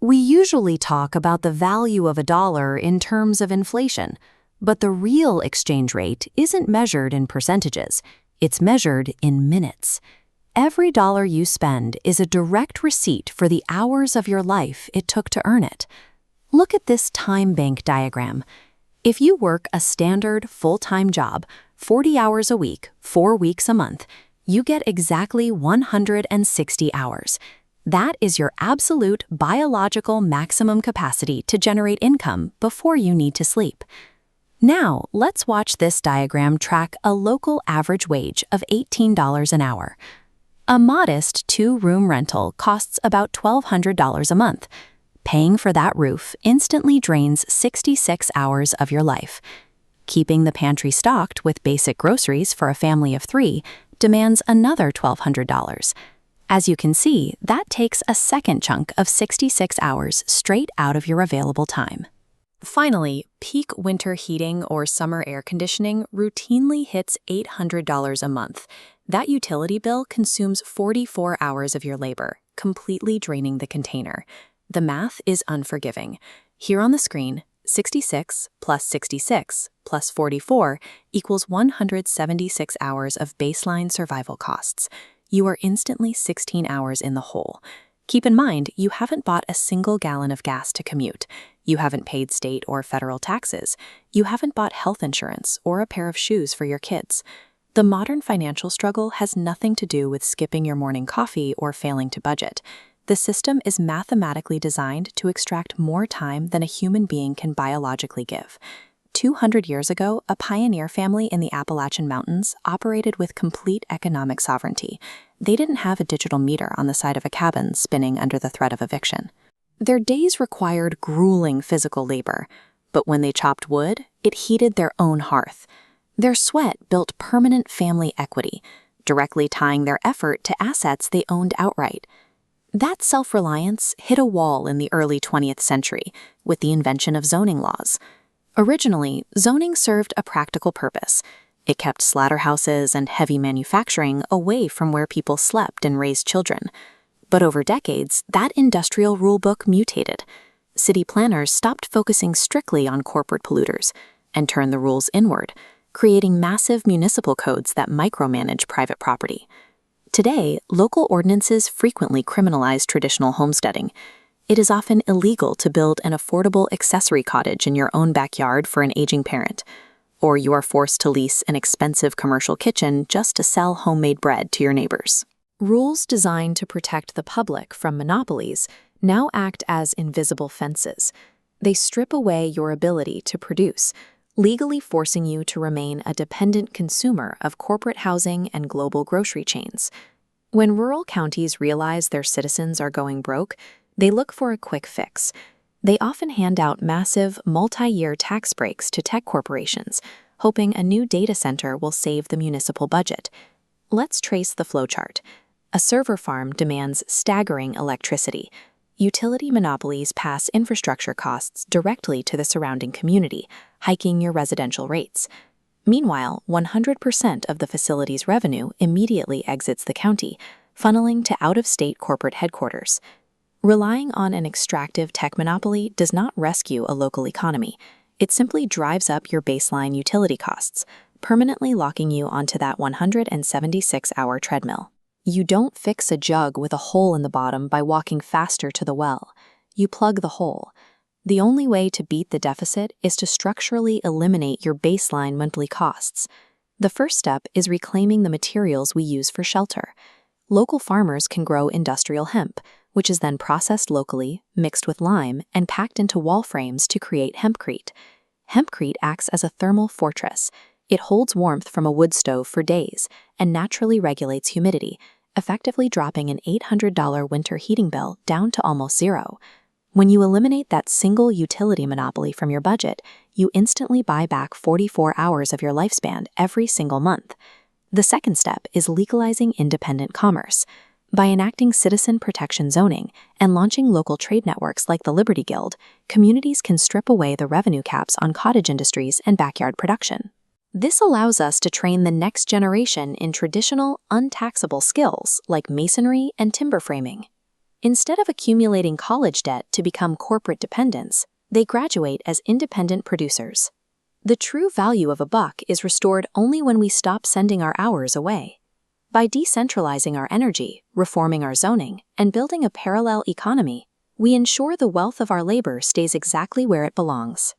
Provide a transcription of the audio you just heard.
We usually talk about the value of a dollar in terms of inflation, but the real exchange rate isn't measured in percentages. It's measured in minutes. Every dollar you spend is a direct receipt for the hours of your life it took to earn it. Look at this time bank diagram. If you work a standard full-time job, 40 hours a week, 4 weeks a month, you get exactly 160 hours. That is your absolute biological maximum capacity to generate income before you need to sleep. Now, let's watch this diagram track a local average wage of $18 an hour. A modest 2-room rental costs about $1,200 a month. Paying for that roof instantly drains 66 hours of your life. Keeping the pantry stocked with basic groceries for a family of 3 demands another $1,200. As you can see, that takes a second chunk of 66 hours straight out of your available time. Finally, peak winter heating or summer air conditioning routinely hits $800 a month. That utility bill consumes 44 hours of your labor, completely draining the container. The math is unforgiving. Here on the screen, 66 plus 66 plus 44 equals 176 hours of baseline survival costs. You are instantly 16 hours in the hole. Keep in mind, you haven't bought a single gallon of gas to commute. You haven't paid state or federal taxes. You haven't bought health insurance or a pair of shoes for your kids. The modern financial struggle has nothing to do with skipping your morning coffee or failing to budget. The system is mathematically designed to extract more time than a human being can biologically give. 200 years ago, a pioneer family in the Appalachian Mountains operated with complete economic sovereignty. They didn't have a digital meter on the side of a cabin spinning under the threat of eviction. Their days required grueling physical labor, but when they chopped wood, it heated their own hearth. Their sweat built permanent family equity, directly tying their effort to assets they owned outright. That self-reliance hit a wall in the early 20th century with the invention of zoning laws. Originally, zoning served a practical purpose. It kept slaughterhouses and heavy manufacturing away from where people slept and raised children. But over decades, that industrial rulebook mutated. City planners stopped focusing strictly on corporate polluters and turned the rules inward, creating massive municipal codes that micromanage private property. Today, local ordinances frequently criminalize traditional homesteading. It is often illegal to build an affordable accessory cottage in your own backyard for an aging parent, or you are forced to lease an expensive commercial kitchen just to sell homemade bread to your neighbors. Rules designed to protect the public from monopolies now act as invisible fences. They strip away your ability to produce, legally forcing you to remain a dependent consumer of corporate housing and global grocery chains. When rural counties realize their citizens are going broke, they look for a quick fix. They often hand out massive, multi-year tax breaks to tech corporations, hoping a new data center will save the municipal budget. Let's trace the flowchart. A server farm demands staggering electricity. Utility monopolies pass infrastructure costs directly to the surrounding community, hiking your residential rates. Meanwhile, 100% of the facility's revenue immediately exits the county, funneling to out-of-state corporate headquarters. Relying on an extractive tech monopoly does not rescue a local economy. It simply drives up your baseline utility costs, permanently locking you onto that 176-hour treadmill. You don't fix a jug with a hole in the bottom by walking faster to the well. You plug the hole. The only way to beat the deficit is to structurally eliminate your baseline monthly costs. The first step is reclaiming the materials we use for shelter. Local farmers can grow industrial hemp, which is then processed locally, mixed with lime, and packed into wall frames to create hempcrete. Hempcrete acts as a thermal fortress. It holds warmth from a wood stove for days and naturally regulates humidity, effectively dropping an $800 winter heating bill down to almost zero. When you eliminate that single utility monopoly from your budget, you instantly buy back 44 hours of your lifespan every single month. The second step is legalizing independent commerce. By enacting citizen protection zoning and launching local trade networks like the Liberty Guild, communities can strip away the revenue caps on cottage industries and backyard production. This allows us to train the next generation in traditional, untaxable skills like masonry and timber framing. Instead of accumulating college debt to become corporate dependents, they graduate as independent producers. The true value of a buck is restored only when we stop sending our hours away. By decentralizing our energy, reforming our zoning, and building a parallel economy, we ensure the wealth of our labor stays exactly where it belongs.